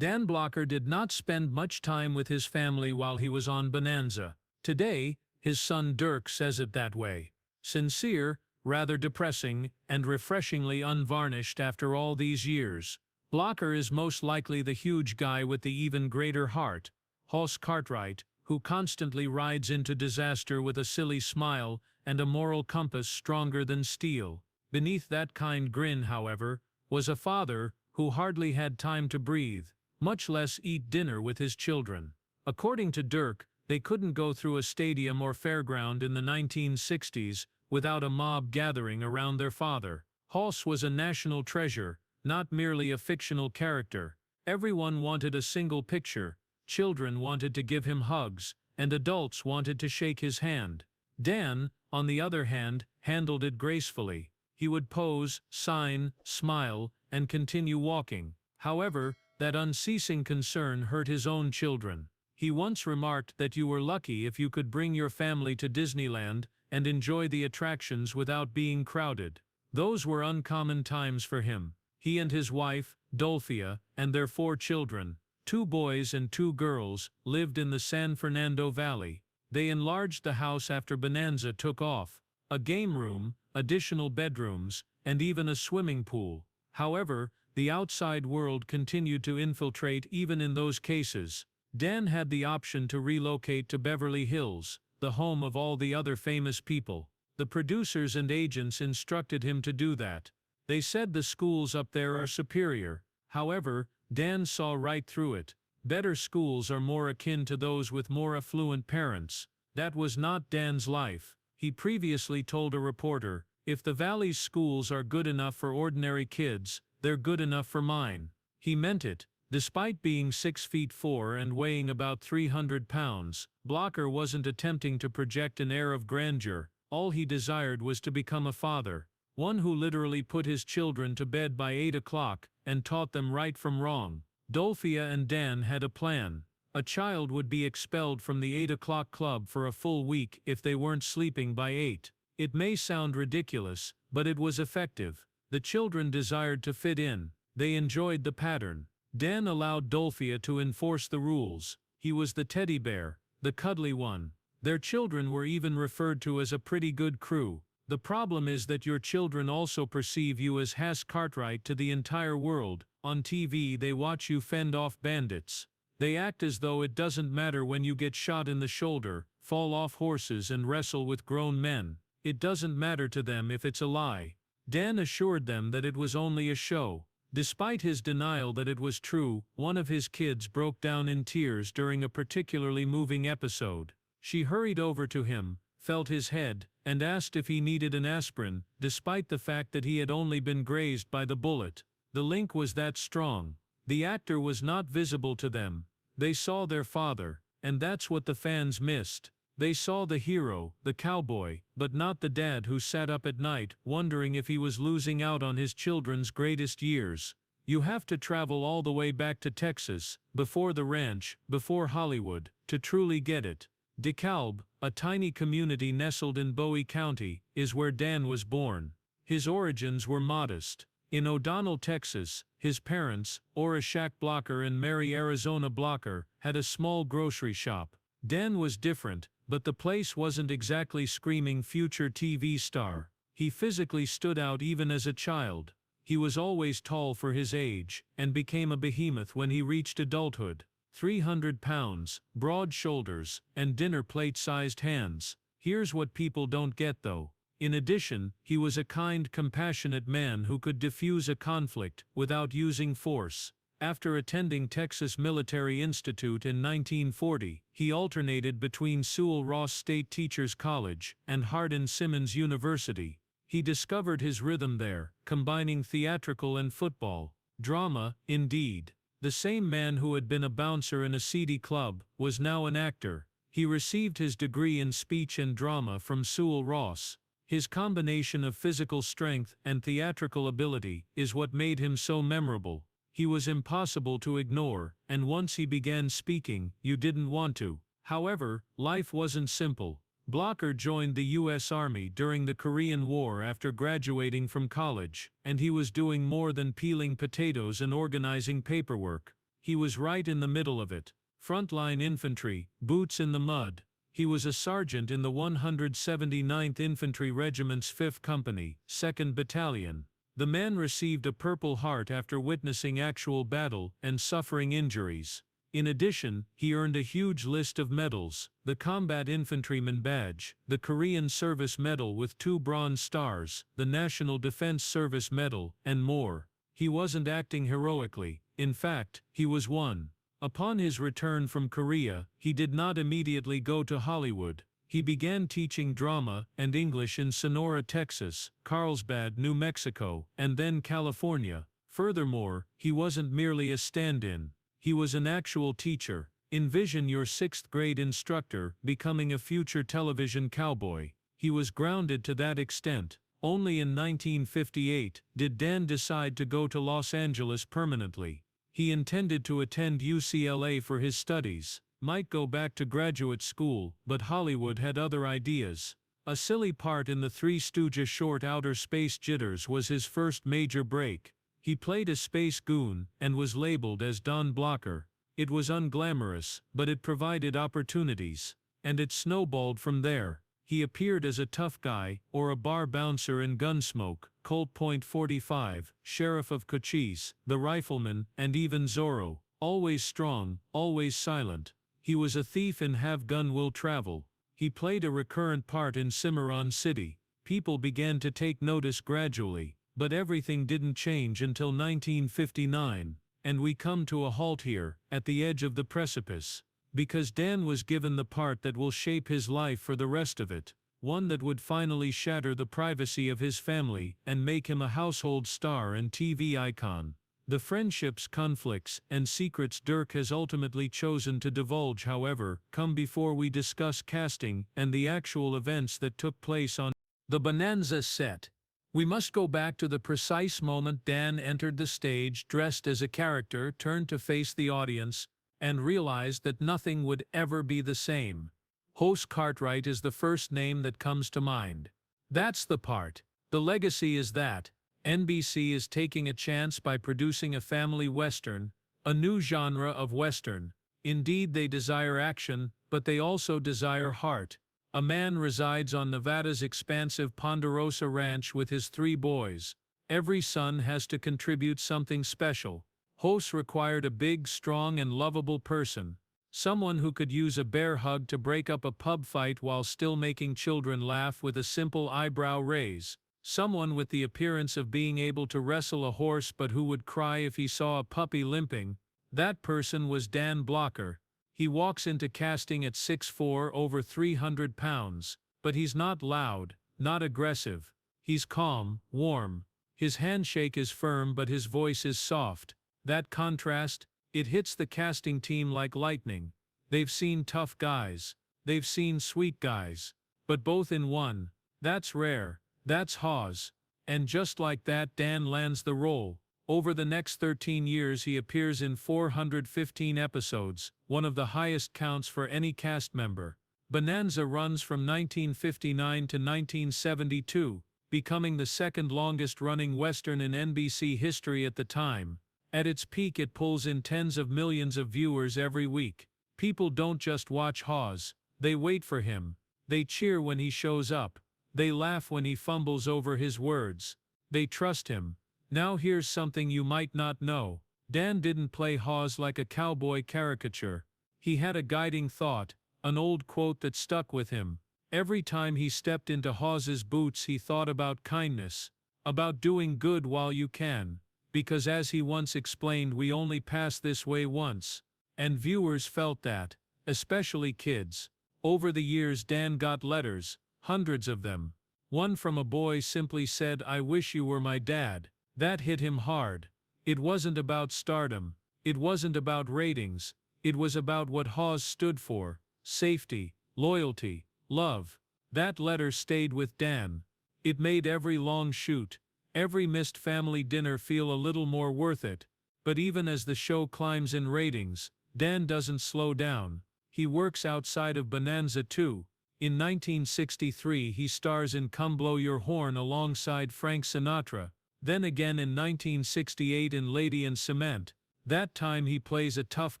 Dan Blocker did not spend much time with his family while he was on Bonanza. Today, his son Dirk says it that way. Sincere, rather depressing, and refreshingly unvarnished after all these years. Blocker is most likely the huge guy with the even greater heart, Hoss Cartwright, who constantly rides into disaster with a silly smile and a moral compass stronger than steel. Beneath that kind grin, however, was a father who hardly had time to breathe, much less eat dinner with his children. According to Dirk, they couldn't go through a stadium or fairground in the 1960s without a mob gathering around their father. Hoss was a national treasure, not merely a fictional character. Everyone wanted a single picture. Children wanted to give him hugs, and adults wanted to shake his hand. Dan, on the other hand, handled it gracefully. He would pose, sign, smile, and continue walking. However, that unceasing concern hurt his own children. He once remarked that you were lucky if you could bring your family to Disneyland and enjoy the attractions without being crowded. Those were uncommon times for him. He and his wife, Dolphia, and their 4 children, 2 boys and 2 girls, lived in the San Fernando Valley. They enlarged the house after Bonanza took off. A game room, additional bedrooms, and even a swimming pool. However, the outside world continued to infiltrate even in those cases. Dan had the option to relocate to Beverly Hills, the home of all the other famous people. The producers and agents instructed him to do that. They said the schools up there are superior. However, Dan saw right through it. Better schools are more akin to those with more affluent parents. That was not Dan's life. He previously told a reporter, "If the Valley's schools are good enough for ordinary kids, they're good enough for mine." He meant it. Despite being 6'4" and weighing about 300 pounds, Blocker wasn't attempting to project an air of grandeur. All he desired was to become a father. One who literally put his children to bed by 8 o'clock and taught them right from wrong. Dolphia and Dan had a plan. A child would be expelled from the 8 o'clock club for a full week if they weren't sleeping by 8. It may sound ridiculous, but it was effective. The children desired to fit in. They enjoyed the pattern. Dan allowed Dolphia to enforce the rules. He was the teddy bear, the cuddly one. Their children were even referred to as a pretty good crew. The problem is that your children also perceive you as Hoss Cartwright to the entire world. On TV they watch you fend off bandits. They act as though it doesn't matter when you get shot in the shoulder, fall off horses and wrestle with grown men. It doesn't matter to them if it's a lie. Dan assured them that it was only a show. Despite his denial that it was true, one of his kids broke down in tears during a particularly moving episode. She hurried over to him, felt his head, and asked if he needed an aspirin, despite the fact that he had only been grazed by the bullet. The link was that strong. The actor was not visible to them. They saw their father, and that's what the fans missed. They saw the hero, the cowboy, but not the dad who sat up at night, wondering if he was losing out on his children's greatest years. You have to travel all the way back to Texas, before the ranch, before Hollywood, to truly get it. DeKalb, a tiny community nestled in Bowie County, is where Dan was born. His origins were modest. In O'Donnell, Texas, his parents, Ora Shack Blocker and Mary Arizona Blocker, had a small grocery shop. Dan was different, but the place wasn't exactly screaming future TV star. He physically stood out even as a child. He was always tall for his age, and became a behemoth when he reached adulthood. 300 pounds, broad shoulders, and dinner plate-sized hands. Here's what people don't get though. In addition, he was a kind, compassionate man who could diffuse a conflict without using force. After attending Texas Military Institute in 1940, he alternated between Sewell Ross State Teachers College and Hardin-Simmons University. He discovered his rhythm there, combining theatrical and football. Drama, indeed. The same man who had been a bouncer in a seedy club was now an actor. He received his degree in speech and drama from Sewell Ross. His combination of physical strength and theatrical ability is what made him so memorable. He was impossible to ignore, and once he began speaking, you didn't want to. However, life wasn't simple. Blocker joined the U.S. Army during the Korean War after graduating from college, and he was doing more than peeling potatoes and organizing paperwork. He was right in the middle of it. Frontline infantry, boots in the mud. He was a sergeant in the 179th Infantry Regiment's 5th Company, 2nd Battalion. The man received a Purple Heart after witnessing actual battle and suffering injuries. In addition, he earned a huge list of medals: the Combat Infantryman Badge, the Korean Service Medal with 2 Bronze Stars, the National Defense Service Medal, and more. He wasn't acting heroically. In fact, he was one. Upon his return from Korea, he did not immediately go to Hollywood. He began teaching drama and English in Sonora, Texas, Carlsbad, New Mexico, and then California. Furthermore, he wasn't merely a stand-in. He was an actual teacher. Envision your 6th grade instructor becoming a future television cowboy. He was grounded to that extent. Only in 1958 did Dan decide to go to Los Angeles permanently. He intended to attend UCLA for his studies, might go back to graduate school, but Hollywood had other ideas. A silly part in the Three Stooges short Outer Space Jitters was his first major break. He played a space goon and was labeled as Don Blocker. It was unglamorous, but it provided opportunities. And it snowballed from there. He appeared as a tough guy, or a bar bouncer in Gunsmoke, Colt Point 45, Sheriff of Cochise, The Rifleman, and even Zorro. Always strong, always silent. He was a thief in Have Gun Will Travel. He played a recurrent part in Cimarron City. People began to take notice gradually, but everything didn't change until 1959, and we come to a halt here, at the edge of the precipice. Because Dan was given the part that will shape his life for the rest of it, one that would finally shatter the privacy of his family and make him a household star and TV icon. The friendships, conflicts, and secrets Dirk has ultimately chosen to divulge, however, come before we discuss casting and the actual events that took place on the Bonanza set. We must go back to the precise moment Dan entered the stage dressed as a character, turned to face the audience, and realized that nothing would ever be the same. Host Cartwright is the first name that comes to mind. That's the part. The legacy is that NBC is taking a chance by producing a family western, a new genre of western. Indeed, they desire action, but they also desire heart. A man resides on Nevada's expansive Ponderosa Ranch with his 3 boys. Every son has to contribute something special. Hosts required a big, strong, and lovable person. Someone who could use a bear hug to break up a pub fight while still making children laugh with a simple eyebrow raise. Someone with the appearance of being able to wrestle a horse but who would cry if he saw a puppy limping. That person was Dan Blocker. He walks into casting at 6'4", over 300 pounds. But he's not loud, not aggressive. He's calm, warm. His handshake is firm but his voice is soft. That contrast, it hits the casting team like lightning. They've seen tough guys. They've seen sweet guys. But both in one. That's rare. That's Hawes. And just like that, Dan lands the role. Over the next 13 years he appears in 415 episodes, one of the highest counts for any cast member. Bonanza runs from 1959 to 1972, becoming the second longest running Western in NBC history at the time. At its peak it pulls in tens of millions of viewers every week. People don't just watch Hawes, they wait for him. They cheer when he shows up. They laugh when he fumbles over his words. They trust him. Now here's something you might not know. Dan didn't play Hawes like a cowboy caricature. He had a guiding thought, an old quote that stuck with him. Every time he stepped into Hawes's boots he thought about kindness, about doing good while you can. Because as he once explained, we only pass this way once. And viewers felt that, especially kids. Over the years Dan got letters, hundreds of them. One from a boy simply said, "I wish you were my dad." That hit him hard. It wasn't about stardom. It wasn't about ratings. It was about what Hawes stood for: safety, loyalty, love. That letter stayed with Dan. It made every long shoot, every missed family dinner feel a little more worth it. But even as the show climbs in ratings, Dan doesn't slow down. He works outside of Bonanza too. In 1963 he stars in Come Blow Your Horn alongside Frank Sinatra. Then again in 1968 in Lady and Cement. That time he plays a tough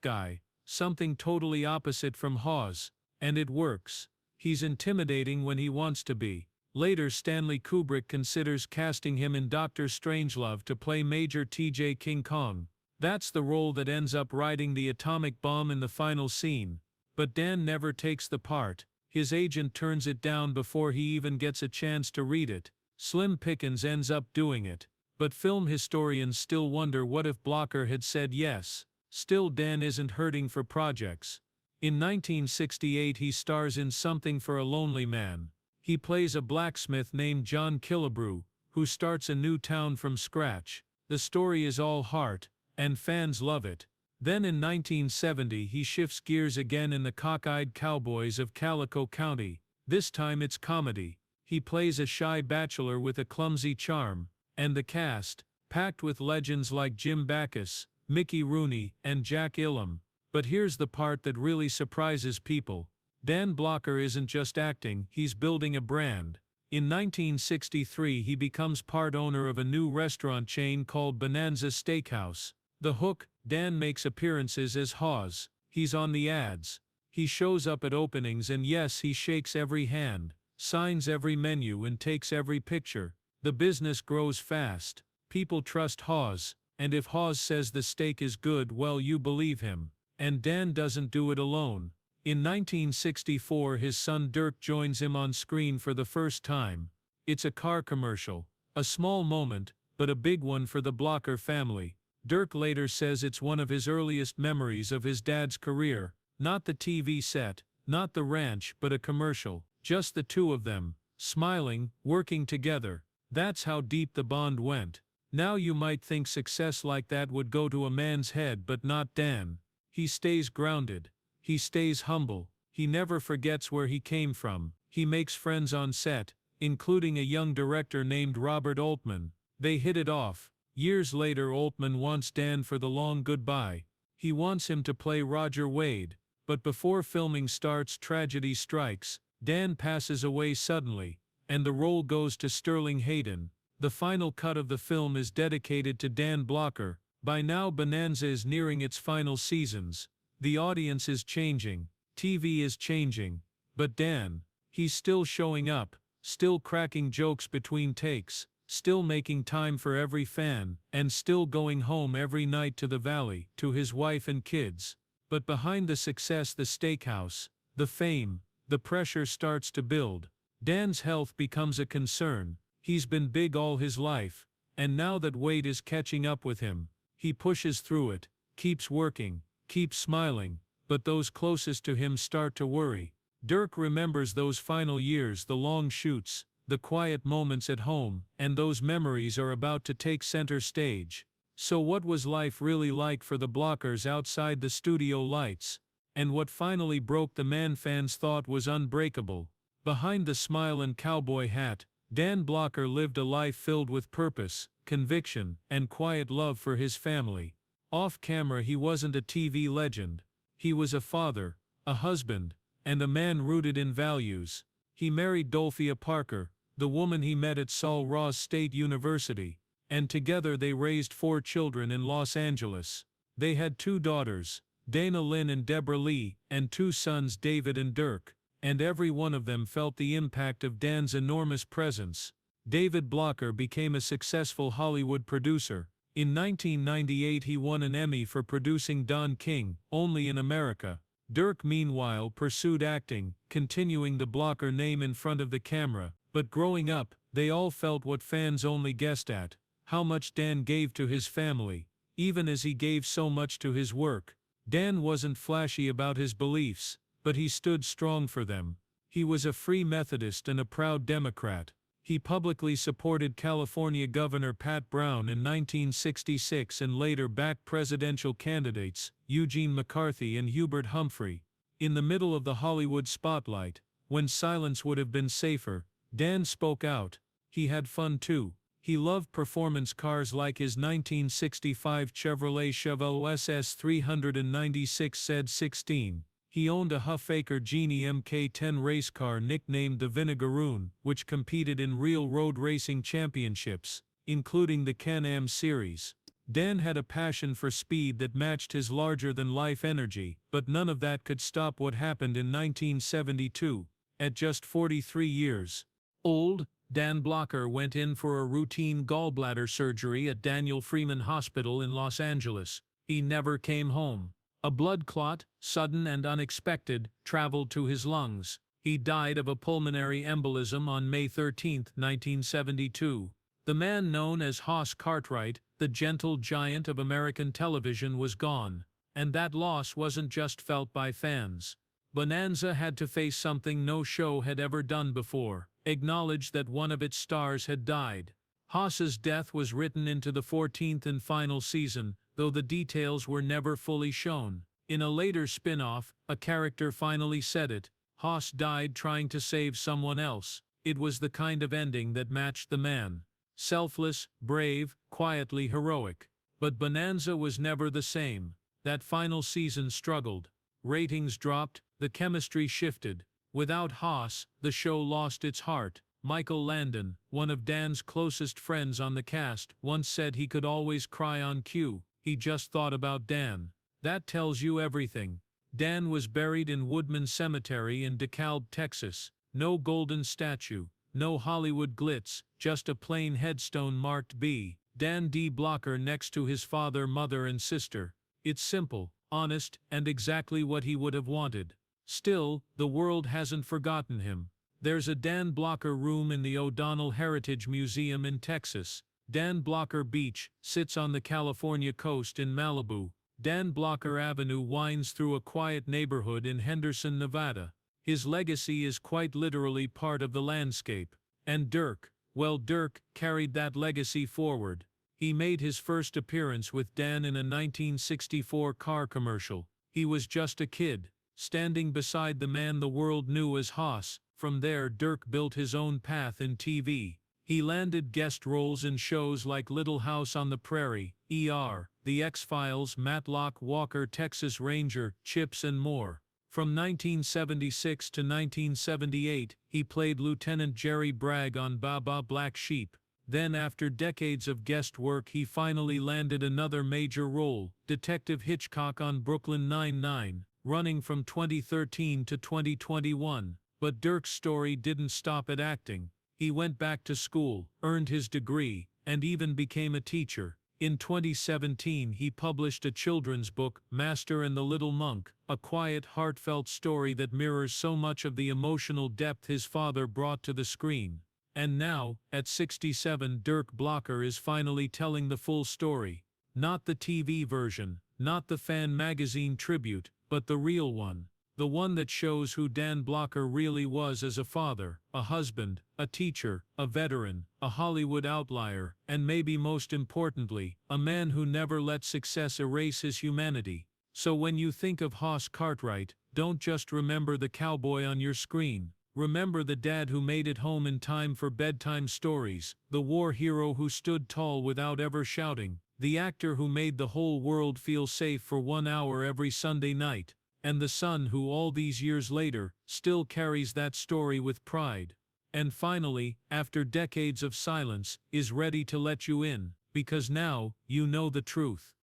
guy, something totally opposite from Hawes, and it works. He's intimidating when he wants to be. Later Stanley Kubrick considers casting him in Dr. Strangelove to play Major T.J. King Kong. That's the role that ends up riding the atomic bomb in the final scene. But Dan never takes the part. His agent turns it down before he even gets a chance to read it. Slim Pickens ends up doing it. But film historians still wonder what if Blocker had said yes. Still, Dan isn't hurting for projects. In 1968 he stars in Something for a Lonely Man. He plays a blacksmith named John Killebrew, who starts a new town from scratch. The story is all heart, and fans love it. Then in 1970 he shifts gears again in The Cockeyed Cowboys of Calico County. This time it's comedy. He plays a shy bachelor with a clumsy charm, and the cast, packed with legends like Jim Backus, Mickey Rooney, and Jack Ilham. But here's the part that really surprises people. Dan Blocker isn't just acting, he's building a brand. In 1963 he becomes part owner of a new restaurant chain called Bonanza Steakhouse. The hook, Dan makes appearances as Hawes. He's on the ads. He shows up at openings and yes, he shakes every hand, signs every menu and takes every picture. The business grows fast. People trust Hawes, and if Hawes says the steak is good, well, you believe him. And Dan doesn't do it alone. In 1964 his son Dirk joins him on screen for the first time. It's a car commercial. A small moment, but a big one for the Blocker family. Dirk later says it's one of his earliest memories of his dad's career. Not the TV set, not the ranch, but a commercial. Just the two of them, smiling, working together. That's how deep the bond went. Now you might think success like that would go to a man's head, but not Dan. He stays grounded. He stays humble. He never forgets where he came from. He makes friends on set, including a young director named Robert Altman. They hit it off. Years later Altman wants Dan for The Long Goodbye. He wants him to play Roger Wade. But before filming starts, tragedy strikes. Dan passes away suddenly, and the role goes to Sterling Hayden. The final cut of the film is dedicated to Dan Blocker. By now Bonanza is nearing its final seasons. The audience is changing. TV is changing. But Dan, he's still showing up, still cracking jokes between takes, still making time for every fan, and still going home every night to the valley, to his wife and kids. But behind the success, the steakhouse, the fame, the pressure starts to build. Dan's health becomes a concern. He's been big all his life, and now that weight is catching up with him, he pushes through it, keeps working, keeps smiling, but those closest to him start to worry. Dirk remembers those final years, the long shoots, the quiet moments at home, and those memories are about to take center stage. So what was life really like for the Blockers outside the studio lights? And what finally broke the man fans thought was unbreakable? Behind the smile and cowboy hat, Dan Blocker lived a life filled with purpose, conviction, and quiet love for his family. Off camera he wasn't a TV legend. He was a father, a husband, and a man rooted in values. He married Dolphia Parker, the woman he met at Sul Ross State University, and together they raised 4 children in Los Angeles. They had 2 daughters, Dana Lynn and Deborah Lee, and 2 sons, David and Dirk, and every one of them felt the impact of Dan's enormous presence. David Blocker became a successful Hollywood producer. In 1998 he won an Emmy for producing Don King, Only in America. Dirk meanwhile pursued acting, continuing the Blocker name in front of the camera, but growing up, they all felt what fans only guessed at, how much Dan gave to his family, even as he gave so much to his work. Dan wasn't flashy about his beliefs, but he stood strong for them. He was a free Methodist and a proud Democrat. He publicly supported California Governor Pat Brown in 1966 and later backed presidential candidates, Eugene McCarthy and Hubert Humphrey. In the middle of the Hollywood spotlight, when silence would have been safer, Dan spoke out. He had fun too. He loved performance cars like his 1965 Chevrolet Chevelle SS 396 Z16. He owned a Huffaker Genie Mk10 race car nicknamed the Vinegaroon, which competed in real road racing championships, including the Can-Am Series. Dan had a passion for speed that matched his larger-than-life energy, but none of that could stop what happened in 1972. At just 43 years old, Dan Blocker went in for a routine gallbladder surgery at Daniel Freeman Hospital in Los Angeles. He never came home. A blood clot, sudden and unexpected, traveled to his lungs. He died of a pulmonary embolism on May 13, 1972. The man known as Hoss Cartwright, the gentle giant of American television, was gone, and that loss wasn't just felt by fans. Bonanza had to face something no show had ever done before: acknowledge that one of its stars had died. Hoss's death was written into the 14th and final season, though the details were never fully shown. In a later spin-off, a character finally said it: Hoss died trying to save someone else. It was the kind of ending that matched the man. Selfless, brave, quietly heroic. But Bonanza was never the same. That final season struggled. Ratings dropped, the chemistry shifted. Without Hoss, the show lost its heart. Michael Landon, one of Dan's closest friends on the cast, once said he could always cry on cue. He just thought about Dan. That tells you everything. Dan was buried in Woodman Cemetery in DeKalb, Texas. No golden statue, no Hollywood glitz, just a plain headstone marked B. Dan D. Blocker next to his father, mother, and sister. It's simple, honest, and exactly what he would have wanted. Still, the world hasn't forgotten him. There's a Dan Blocker room in the O'Donnell Heritage Museum in Texas. Dan Blocker Beach sits on the California coast in Malibu. Dan Blocker Avenue winds through a quiet neighborhood in Henderson, Nevada. His legacy is quite literally part of the landscape. And Dirk, well, Dirk carried that legacy forward. He made his first appearance with Dan in a 1964 car commercial. He was just a kid, standing beside the man the world knew as Hoss. From there, Dirk built his own path in TV. He landed guest roles in shows like Little House on the Prairie, ER, The X-Files, Matlock, Walker, Texas Ranger, Chips, and more. From 1976 to 1978, he played Lieutenant Jerry Bragg on Baba Black Sheep. Then, after decades of guest work, he finally landed another major role, Detective Hitchcock on Brooklyn Nine-Nine, running from 2013 to 2021. But Dirk's story didn't stop at acting. He went back to school, earned his degree, and even became a teacher. In 2017, he published a children's book, Master and the Little Monk, a quiet, heartfelt story that mirrors so much of the emotional depth his father brought to the screen. And now, at 67, Dirk Blocker is finally telling the full story. Not the TV version, not the fan magazine tribute, but the real one. The one that shows who Dan Blocker really was as a father, a husband, a teacher, a veteran, a Hollywood outlier, and maybe most importantly, a man who never let success erase his humanity. So when you think of Hoss Cartwright, don't just remember the cowboy on your screen. Remember the dad who made it home in time for bedtime stories, the war hero who stood tall without ever shouting, the actor who made the whole world feel safe for 1 hour every Sunday night, and the son who all these years later still carries that story with pride. And finally, after decades of silence, is ready to let you in, because now you know the truth.